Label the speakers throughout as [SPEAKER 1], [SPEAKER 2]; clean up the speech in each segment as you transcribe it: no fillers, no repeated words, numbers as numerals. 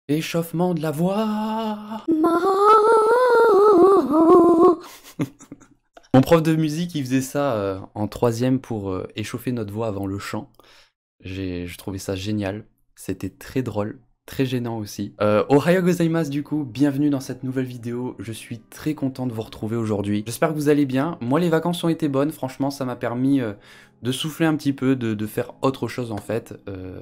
[SPEAKER 1] Échauffement de la voix. Mon prof de musique, il faisait ça en troisième pour échauffer notre voix avant le chant. Je trouvais ça génial. C'était très drôle, très gênant aussi. Ohayou gozaimasu du coup, bienvenue dans cette nouvelle vidéo. Je suis très content de vous retrouver aujourd'hui. J'espère que vous allez bien. Moi, les vacances ont été bonnes. Franchement, ça m'a permis de souffler un petit peu, de faire autre chose en fait.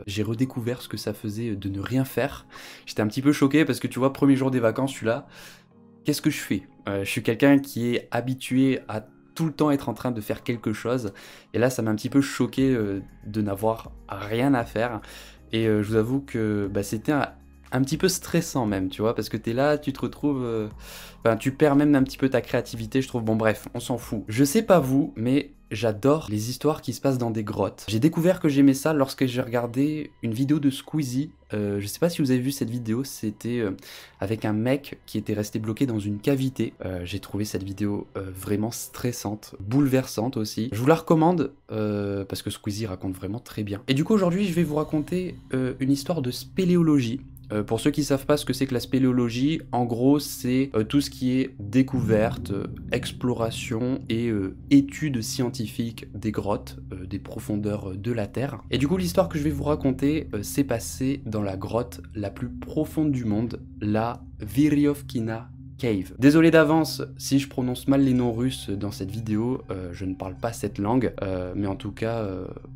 [SPEAKER 1] J'ai redécouvert ce que ça faisait de ne rien faire. J'étais un petit peu choqué parce que tu vois, premier jour des vacances, je suis là. Qu'est-ce que je fais? Je suis quelqu'un qui est habitué à tout le temps être en train de faire quelque chose. Et là, ça m'a un petit peu choqué de n'avoir rien à faire. Et je vous avoue que c'était un petit peu stressant même, tu vois, parce que t'es là, tu te retrouves... Enfin, tu perds même un petit peu ta créativité, je trouve. Bon bref, on s'en fout. Je sais pas vous, mais j'adore les histoires qui se passent dans des grottes. J'ai découvert que j'aimais ça lorsque j'ai regardé une vidéo de Squeezie. Je sais pas si vous avez vu cette vidéo, c'était avec un mec qui était resté bloqué dans une cavité. J'ai trouvé cette vidéo vraiment stressante, bouleversante aussi. Je vous la recommande parce que Squeezie raconte vraiment très bien. Et du coup aujourd'hui je vais vous raconter une histoire de spéléologie. Pour ceux qui ne savent pas ce que c'est que la spéléologie, en gros c'est tout ce qui est découverte, exploration et étude scientifique des grottes, des profondeurs de la Terre. Et du coup l'histoire que je vais vous raconter s'est passée dans la grotte la plus profonde du monde, la Vyryovkina Cave. Désolé d'avance si je prononce mal les noms russes dans cette vidéo, je ne parle pas cette langue, mais en tout cas,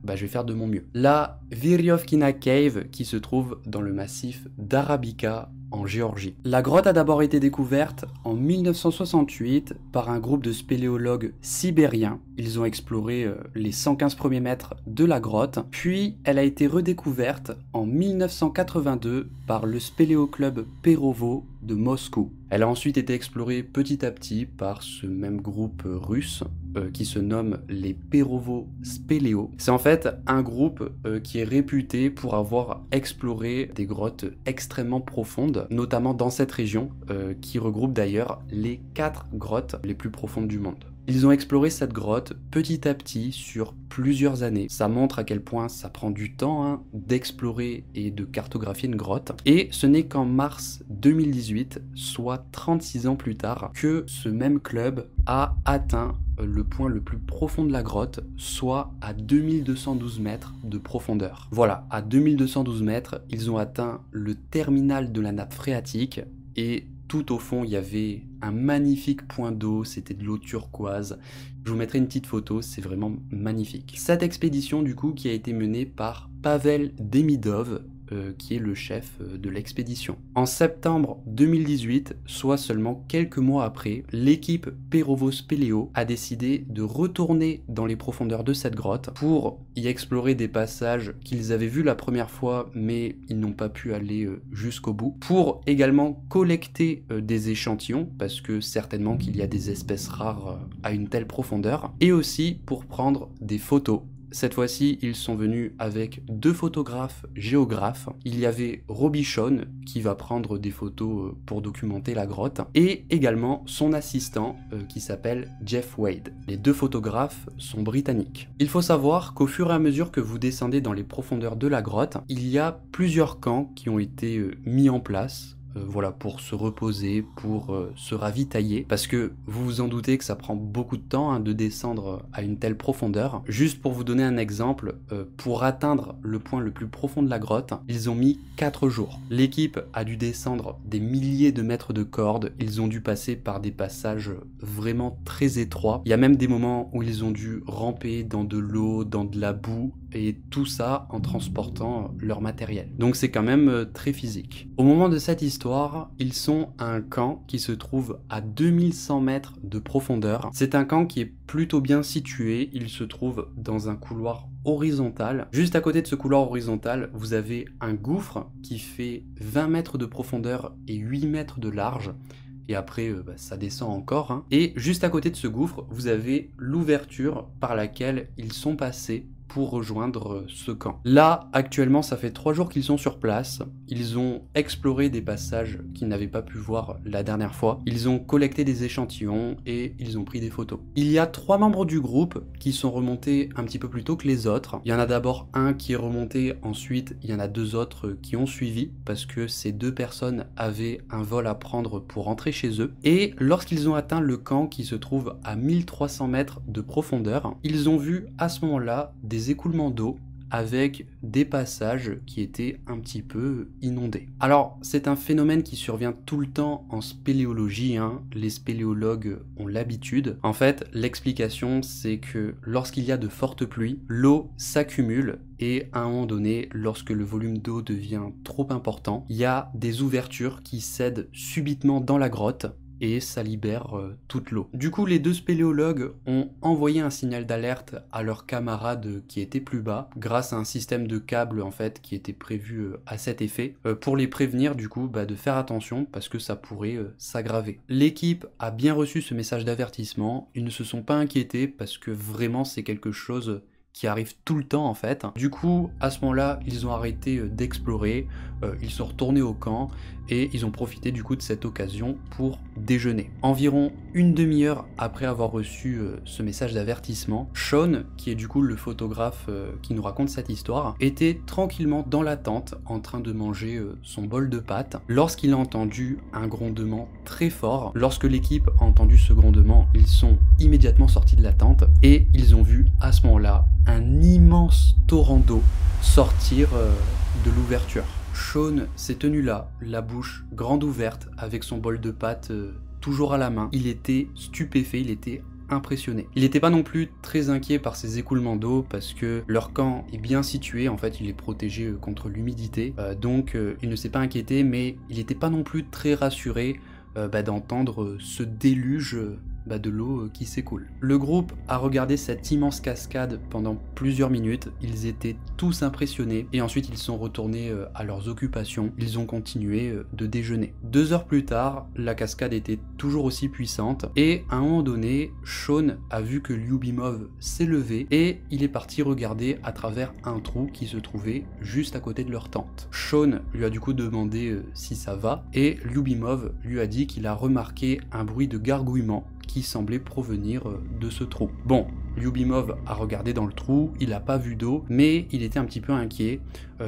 [SPEAKER 1] je vais faire de mon mieux. La Vyryovkina Cave qui se trouve dans le massif d'Arabica en Géorgie. La grotte a d'abord été découverte en 1968 par un groupe de spéléologues sibériens. Ils ont exploré les 115 premiers mètres de la grotte, puis elle a été redécouverte en 1982 par le spéléoclub Perovo de Moscou. Elle a ensuite été explorée petit à petit par ce même groupe russe qui se nomme les Perovo Spéléo. C'est en fait un groupe qui est réputé pour avoir exploré des grottes extrêmement profondes, notamment dans cette région, qui regroupe d'ailleurs les 4 grottes les plus profondes du monde. Ils ont exploré cette grotte petit à petit sur plusieurs années. Ça montre à quel point ça prend du temps d'explorer et de cartographier une grotte. Et ce n'est qu'en mars 2018, soit 36 ans plus tard, que ce même club a atteint le point le plus profond de la grotte, soit à 2212 mètres de profondeur. Voilà, à 2212 mètres, ils ont atteint le terminal de la nappe phréatique et tout au fond, il y avait un magnifique point d'eau, c'était de l'eau turquoise. Je vous mettrai une petite photo, c'est vraiment magnifique. Cette expédition, du coup, qui a été menée par Pavel Demidov, qui est le chef de l'expédition. En septembre 2018, soit seulement quelques mois après, l'équipe Perovo Spéléo a décidé de retourner dans les profondeurs de cette grotte pour y explorer des passages qu'ils avaient vus la première fois, mais ils n'ont pas pu aller jusqu'au bout, pour également collecter des échantillons, parce que certainement qu'il y a des espèces rares à une telle profondeur, et aussi pour prendre des photos. Cette fois-ci, ils sont venus avec 2 photographes géographes. Il y avait Robichon, qui va prendre des photos pour documenter la grotte, et également son assistant, qui s'appelle Jeff Wade. Les 2 photographes sont britanniques. Il faut savoir qu'au fur et à mesure que vous descendez dans les profondeurs de la grotte, il y a plusieurs camps qui ont été mis en place. Voilà, pour se reposer, pour se ravitailler, parce que vous vous en doutez que ça prend beaucoup de temps de descendre à une telle profondeur. Juste pour vous donner un exemple, pour atteindre le point le plus profond de la grotte, ils ont mis 4 jours. L'équipe a dû descendre des milliers de mètres de cordes, ils ont dû passer par des passages vraiment très étroits. Il y a même des moments où ils ont dû ramper dans de l'eau, dans de la boue, et tout ça en transportant leur matériel. Donc c'est quand même très physique. Au moment de cette histoire, ils sont à un camp qui se trouve à 2100 mètres de profondeur. C'est un camp qui est plutôt bien situé, il se trouve dans un couloir horizontal. Juste à côté de ce couloir horizontal, vous avez un gouffre qui fait 20 mètres de profondeur et 8 mètres de large. Et après, ça descend encore. Et juste à côté de ce gouffre, vous avez l'ouverture par laquelle ils sont passés pour rejoindre ce camp. Là, actuellement, ça fait 3 jours qu'ils sont sur place. Ils ont exploré des passages qu'ils n'avaient pas pu voir la dernière fois. Ils ont collecté des échantillons et ils ont pris des photos. Il y a 3 membres du groupe qui sont remontés un petit peu plus tôt que les autres. Il y en a d'abord un qui est remonté, ensuite il y en a 2 autres qui ont suivi parce que ces 2 personnes avaient un vol à prendre pour rentrer chez eux. Et lorsqu'ils ont atteint le camp qui se trouve à 1300 mètres de profondeur, ils ont vu à ce moment-là des écoulements d'eau avec des passages qui étaient un petit peu inondés. Alors, c'est un phénomène qui survient tout le temps en spéléologie, hein. Les spéléologues ont l'habitude. En fait, l'explication, c'est que lorsqu'il y a de fortes pluies, l'eau s'accumule et à un moment donné, lorsque le volume d'eau devient trop important, il y a des ouvertures qui cèdent subitement dans la grotte et ça libère toute l'eau. Du coup, les 2 spéléologues ont envoyé un signal d'alerte à leurs camarades qui étaient plus bas, grâce à un système de câbles en fait qui était prévu à cet effet, pour les prévenir du coup de faire attention parce que ça pourrait s'aggraver. L'équipe a bien reçu ce message d'avertissement, ils ne se sont pas inquiétés parce que vraiment c'est quelque chose qui arrive tout le temps en fait. Du coup, à ce moment-là, ils ont arrêté d'explorer, ils sont retournés au camp et ils ont profité du coup de cette occasion pour déjeuner. Environ une demi-heure après avoir reçu ce message d'avertissement, Sean, qui est du coup le photographe qui nous raconte cette histoire, était tranquillement dans la tente en train de manger son bol de pâtes lorsqu'il a entendu un grondement très fort. Lorsque l'équipe a entendu ce grondement, ils sont immédiatement sortis de la tente et ils ont vu à ce moment-là un immense torrent d'eau sortir de l'ouverture. Sean s'est tenu là, la bouche grande ouverte, avec son bol de pâtes toujours à la main. Il était stupéfait, il était impressionné. Il n'était pas non plus très inquiet par ces écoulements d'eau parce que leur camp est bien situé, en fait il est protégé contre l'humidité, donc il ne s'est pas inquiété, mais il n'était pas non plus très rassuré d'entendre ce déluge de l'eau qui s'écoule. Le groupe a regardé cette immense cascade pendant plusieurs minutes, ils étaient tous impressionnés et ensuite ils sont retournés à leurs occupations, ils ont continué de déjeuner. 2 heures plus tard, la cascade était toujours aussi puissante et à un moment donné, Sean a vu que Lyubimov s'est levé et il est parti regarder à travers un trou qui se trouvait juste à côté de leur tente. Sean lui a du coup demandé si ça va et Lyubimov lui a dit qu'il a remarqué un bruit de gargouillement qui semblait provenir de ce trou. Bon, Lyubimov a regardé dans le trou, il n'a pas vu d'eau, mais il était un petit peu inquiet.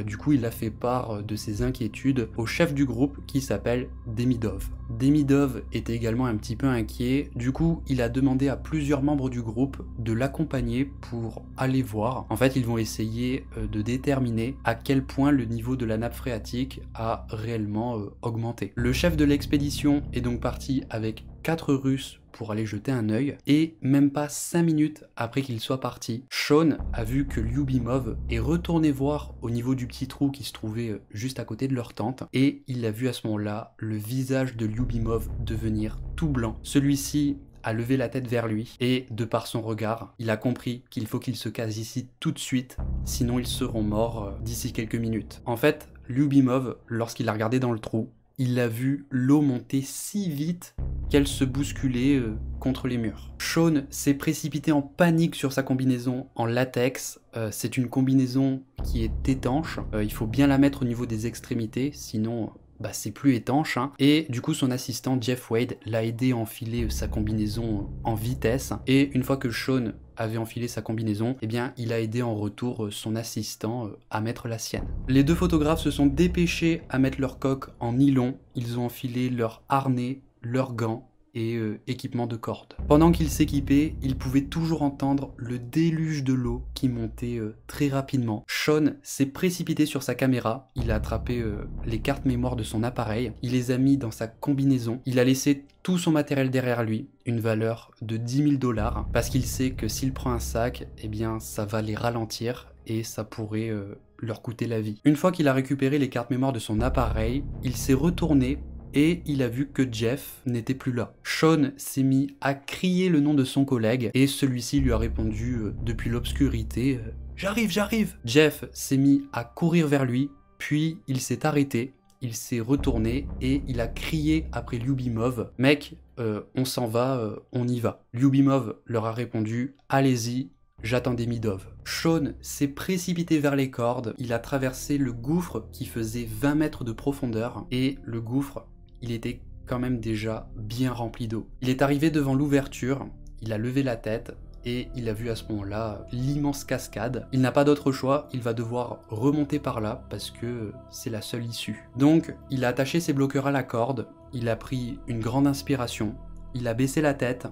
[SPEAKER 1] Du coup, il a fait part de ses inquiétudes au chef du groupe qui s'appelle Demidov. Demidov était également un petit peu inquiet. Du coup, il a demandé à plusieurs membres du groupe de l'accompagner pour aller voir. En fait, ils vont essayer de déterminer à quel point le niveau de la nappe phréatique a réellement augmenté. Le chef de l'expédition est donc parti avec 4 Russes pour aller jeter un œil, et même pas 5 minutes après qu'il soit parti, Sean a vu que Lyubimov est retourné voir au niveau du petit trou qui se trouvait juste à côté de leur tente, et il a vu à ce moment-là le visage de Lyubimov devenir tout blanc. Celui-ci a levé la tête vers lui, et de par son regard, il a compris qu'il faut qu'il se case ici tout de suite, sinon ils seront morts d'ici quelques minutes. En fait, Lyubimov, lorsqu'il a regardé dans le trou, il a vu l'eau monter si vite qu'elle se bousculait contre les murs. Sean s'est précipité en panique sur sa combinaison en latex. C'est une combinaison qui est étanche. Il faut bien la mettre au niveau des extrémités, sinon c'est plus étanche. Hein. Et du coup, son assistant Jeff Wade l'a aidé à enfiler sa combinaison en vitesse. Et une fois que Sean avait enfilé sa combinaison, eh bien, il a aidé en retour son assistant à mettre la sienne. Les 2 photographes se sont dépêchés à mettre leur coque en nylon. Ils ont enfilé leur harnais, leurs gants et équipement de corde. Pendant qu'ils s'équipaient, ils pouvaient toujours entendre le déluge de l'eau qui montait très rapidement. Sean s'est précipité sur sa caméra, il a attrapé les cartes mémoire de son appareil, il les a mis dans sa combinaison, il a laissé tout son matériel derrière lui, une valeur de 10 000 $, parce qu'il sait que s'il prend un sac, eh bien ça va les ralentir et ça pourrait leur coûter la vie. Une fois qu'il a récupéré les cartes mémoire de son appareil, il s'est retourné et il a vu que Jeff n'était plus là. Sean s'est mis à crier le nom de son collègue et celui-ci lui a répondu depuis l'obscurité « J'arrive, j'arrive !» Jeff s'est mis à courir vers lui, puis il s'est arrêté, il s'est retourné et il a crié après Lyubimov « Mec, on s'en va, on y va !» Lyubimov leur a répondu « Allez-y, j'attendais Midov. Sean s'est précipité vers les cordes, il a traversé le gouffre qui faisait 20 mètres de profondeur, et le gouffre, il était quand même déjà bien rempli d'eau. Il est arrivé devant l'ouverture, il a levé la tête, et il a vu à ce moment-là l'immense cascade. Il n'a pas d'autre choix, il va devoir remonter par là parce que c'est la seule issue. Donc il a attaché ses bloqueurs à la corde, il a pris une grande inspiration, il a baissé la tête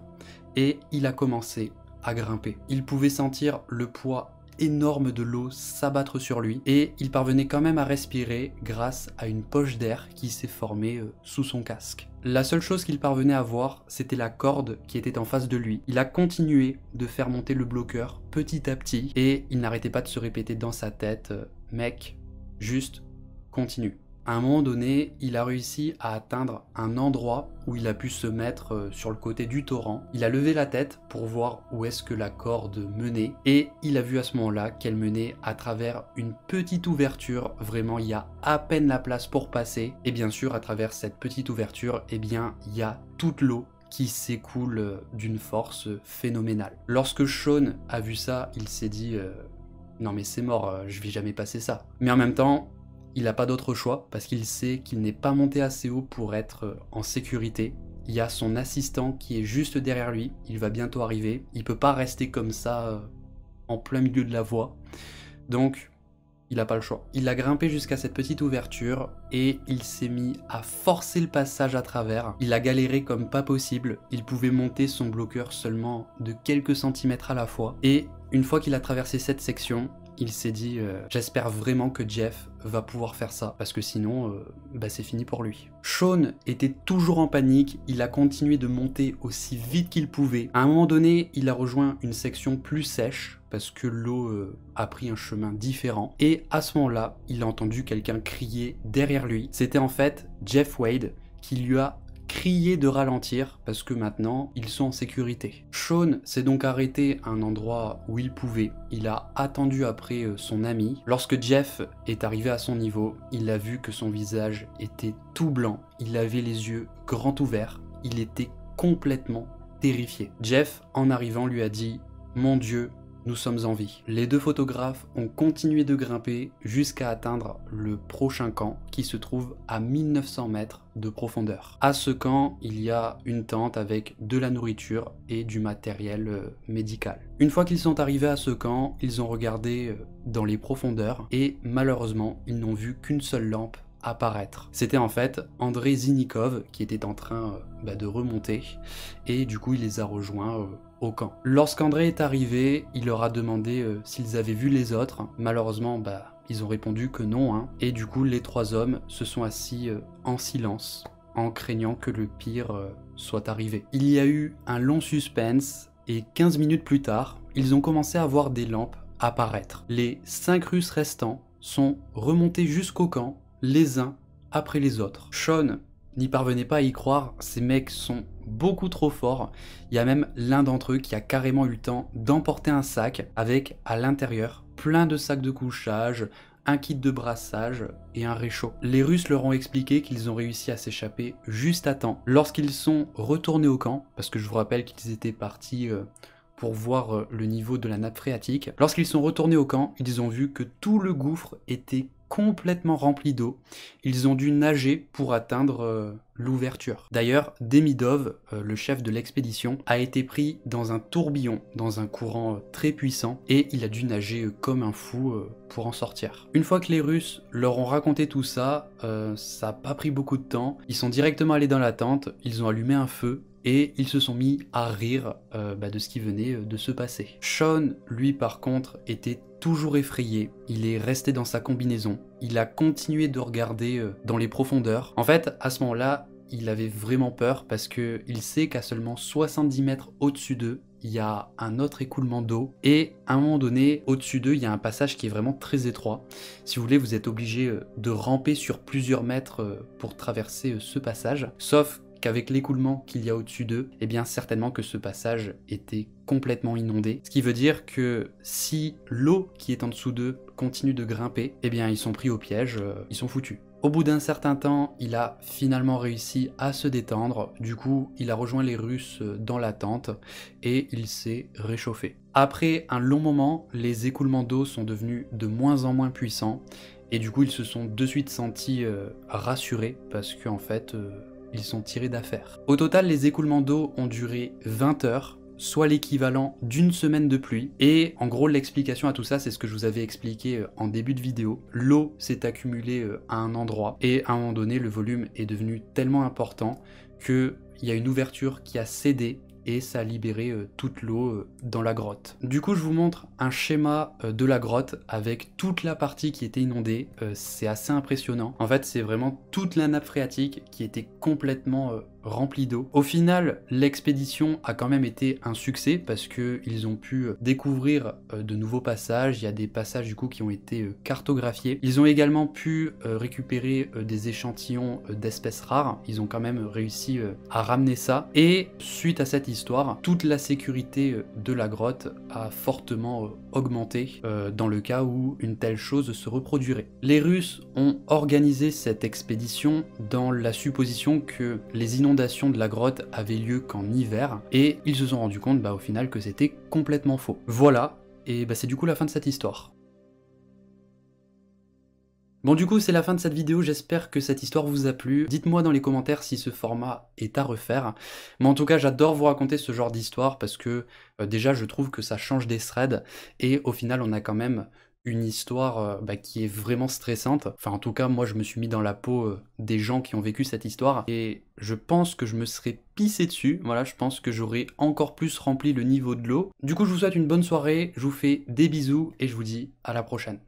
[SPEAKER 1] et il a commencé à grimper. Il pouvait sentir le poids énorme de l'eau s'abattre sur lui et il parvenait quand même à respirer grâce à une poche d'air qui s'est formée sous son casque. La seule chose qu'il parvenait à voir, c'était la corde qui était en face de lui. Il a continué de faire monter le bloqueur petit à petit et il n'arrêtait pas de se répéter dans sa tête « Mec, juste continue ». À un moment donné, il a réussi à atteindre un endroit où il a pu se mettre sur le côté du torrent. Il a levé la tête pour voir où est-ce que la corde menait et il a vu à ce moment-là qu'elle menait à travers une petite ouverture. Vraiment, il y a à peine la place pour passer. Et bien sûr, à travers cette petite ouverture, eh bien, il y a toute l'eau qui s'écoule d'une force phénoménale. Lorsque Sean a vu ça, il s'est dit non mais c'est mort, je vais jamais passer ça. Mais en même temps, il n'a pas d'autre choix parce qu'il sait qu'il n'est pas monté assez haut pour être en sécurité. Il y a son assistant qui est juste derrière lui, il va bientôt arriver. Il peut pas rester comme ça en plein milieu de la voie. Donc, il n'a pas le choix. Il a grimpé jusqu'à cette petite ouverture et il s'est mis à forcer le passage à travers. Il a galéré comme pas possible. Il pouvait monter son bloqueur seulement de quelques centimètres à la fois. Et une fois qu'il a traversé cette section, il s'est dit j'espère vraiment que Jeff va pouvoir faire ça parce que sinon c'est fini pour lui. Sean était toujours en panique, il a continué de monter aussi vite qu'il pouvait. À un moment donné, il a rejoint une section plus sèche parce que l'eau a pris un chemin différent et à ce moment-là, il a entendu quelqu'un crier derrière lui. C'était en fait Jeff Wade qui lui a crié de ralentir parce que maintenant ils sont en sécurité. Sean s'est donc arrêté à un endroit où il pouvait, il a attendu après son ami. Lorsque Jeff est arrivé à son niveau, il a vu que son visage était tout blanc, il avait les yeux grands ouverts, il était complètement terrifié. Jeff, en arrivant, lui a dit « Mon Dieu, nous sommes en vie ». Les deux photographes ont continué de grimper jusqu'à atteindre le prochain camp qui se trouve à 1900 mètres de profondeur. À ce camp, il y a une tente avec de la nourriture et du matériel médical. Une fois qu'ils sont arrivés à ce camp, ils ont regardé dans les profondeurs et malheureusement, ils n'ont vu qu'une seule lampe apparaître. C'était en fait Andrei Zinikov qui était en train de remonter et du coup il les a rejoints au camp. Lorsqu'André est arrivé, il leur a demandé s'ils avaient vu les autres. Malheureusement, ils ont répondu que non, hein. Et du coup, les trois hommes se sont assis en silence, en craignant que le pire soit arrivé. Il y a eu un long suspense, et 15 minutes plus tard, ils ont commencé à voir des lampes apparaître. Les 5 Russes restants sont remontés jusqu'au camp, les uns après les autres. Sean n'y parvenait pas à y croire, ces mecs sont beaucoup trop forts. Il y a même l'un d'entre eux qui a carrément eu le temps d'emporter un sac avec à l'intérieur plein de sacs de couchage, un kit de brassage et un réchaud. Les Russes leur ont expliqué qu'ils ont réussi à s'échapper juste à temps. Lorsqu'ils sont retournés au camp, parce que je vous rappelle qu'ils étaient partis pour voir le niveau de la nappe phréatique, lorsqu'ils sont retournés au camp, ils ont vu que tout le gouffre était complètement rempli d'eau. Ils ont dû nager pour atteindre l'ouverture. D'ailleurs, Demidov, le chef de l'expédition, a été pris dans un tourbillon, dans un courant très puissant, et il a dû nager comme un fou pour en sortir. Une fois que les Russes leur ont raconté tout ça, ça n'a pas pris beaucoup de temps. Ils sont directement allés dans la tente, ils ont allumé un feu, et ils se sont mis à rire de ce qui venait de se passer. Sean, lui par contre, était toujours effrayé, il est resté dans sa combinaison, il a continué de regarder dans les profondeurs. En fait, à ce moment-là, il avait vraiment peur parce que il sait qu'à seulement 70 mètres au-dessus d'eux, il y a un autre écoulement d'eau et à un moment donné, au-dessus d'eux, il y a un passage qui est vraiment très étroit. Si vous voulez, vous êtes obligé de ramper sur plusieurs mètres pour traverser ce passage, sauf qu'avec l'écoulement qu'il y a au-dessus d'eux, eh bien certainement que ce passage était complètement inondé. Ce qui veut dire que si l'eau qui est en dessous d'eux continue de grimper, eh bien ils sont pris au piège, ils sont foutus. Au bout d'un certain temps, il a finalement réussi à se détendre, du coup il a rejoint les Russes dans la tente et il s'est réchauffé. Après un long moment, les écoulements d'eau sont devenus de moins en moins puissants et du coup ils se sont de suite sentis rassurés parce qu'en fait ils sont tirés d'affaire. Au total, les écoulements d'eau ont duré 20 heures, soit l'équivalent d'une semaine de pluie. Et en gros, l'explication à tout ça, c'est ce que je vous avais expliqué en début de vidéo. L'eau s'est accumulée à un endroit et à un moment donné, le volume est devenu tellement important qu'il y a une ouverture qui a cédé et ça a libéré toute l'eau dans la grotte. Du coup, je vous montre un schéma de la grotte avec toute la partie qui était inondée. C'est assez impressionnant. En fait, c'est vraiment toute la nappe phréatique qui était complètement remplie d'eau. Au final, l'expédition a quand même été un succès parce qu'ils ont pu découvrir de nouveaux passages. Il y a des passages du coup qui ont été cartographiés. Ils ont également pu récupérer des échantillons d'espèces rares. Ils ont quand même réussi à ramener ça. Et suite à cette histoire, toute la sécurité de la grotte a fortement augmenté dans le cas où une telle chose se reproduirait. Les Russes ont organisé cette expédition dans la supposition que les inondations de la grotte avaient lieu qu'en hiver et ils se sont rendus compte au final que c'était complètement faux. Voilà, et c'est du coup la fin de cette histoire. Bon, du coup c'est la fin de cette vidéo, j'espère que cette histoire vous a plu. Dites-moi dans les commentaires si ce format est à refaire. Mais en tout cas j'adore vous raconter ce genre d'histoire parce que déjà je trouve que ça change des threads et au final on a quand même une histoire qui est vraiment stressante. Enfin en tout cas moi je me suis mis dans la peau des gens qui ont vécu cette histoire et je pense que je me serais pissé dessus. Voilà, je pense que j'aurais encore plus rempli le niveau de l'eau. Du coup je vous souhaite une bonne soirée, je vous fais des bisous et je vous dis à la prochaine.